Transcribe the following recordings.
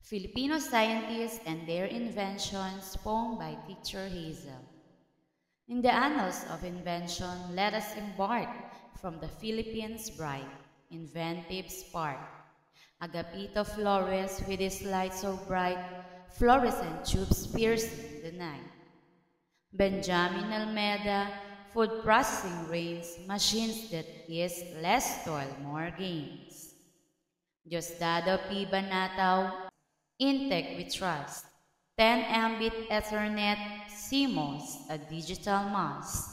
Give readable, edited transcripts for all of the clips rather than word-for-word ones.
Filipino Scientists and Their Inventions, poem by Teacher Hazel. In the annals of invention, let us embark from the Philippines' bright, inventive spark. Agapito Flores, with his light so bright, fluorescent tubes piercing the night. Benjamin Almeda, food processing reigns, machines that is less toil, more gains. Diosdado P. Banataw, Intec we trust. 10 Mbit Ethernet, CMOS, a digital MOS.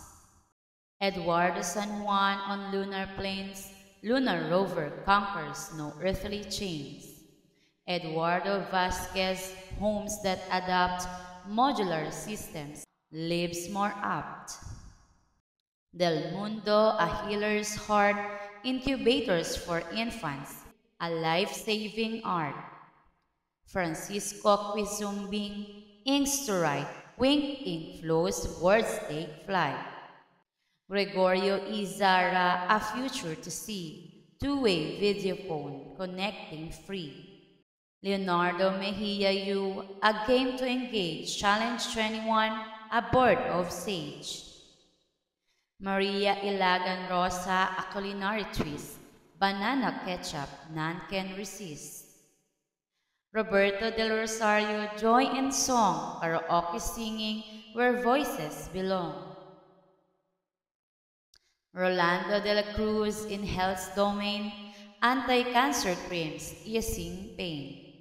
Eduardo San Juan on lunar plains, lunar rover conquers no earthly chains. Eduardo Vasquez, homes that adopt modular systems, lives more apt. Del Mundo, a healer's heart, incubators for infants, a life-saving art. Francisco Quizumbing, inks to write, wink ink flows, words take flight. Gregorio Izara, a future to see, two-way video phone, connecting free. Leonardo Mejia Yu, a game to engage, challenge 21, a board of sage. Maria Ilagan Rosa, a culinary twist, banana ketchup, none can resist. Roberto del Rosario, joy and song, karaoke singing where voices belong. Rolando de la Cruz, in health's domain, anti-cancer creams, easing pain.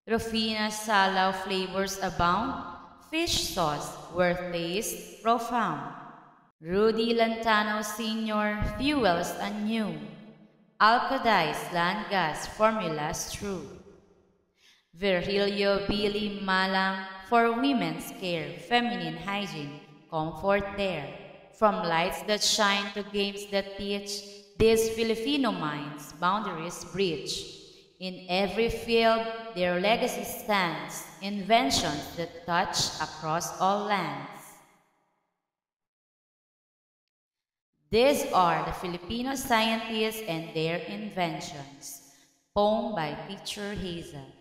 Rufina Salaw, flavors abound, fish sauce, where taste profound. Rudy Lantano Sr., fuels anew, alkalize land gas, formulas true. Virgilio Billy Malang, for women's care, feminine hygiene, comfort there. From lights that shine to games that teach, these Filipino minds boundaries breach. In every field, their legacy stands, inventions that touch across all lands. These are the Filipino scientists and their inventions. Poem by Teacher Hazel.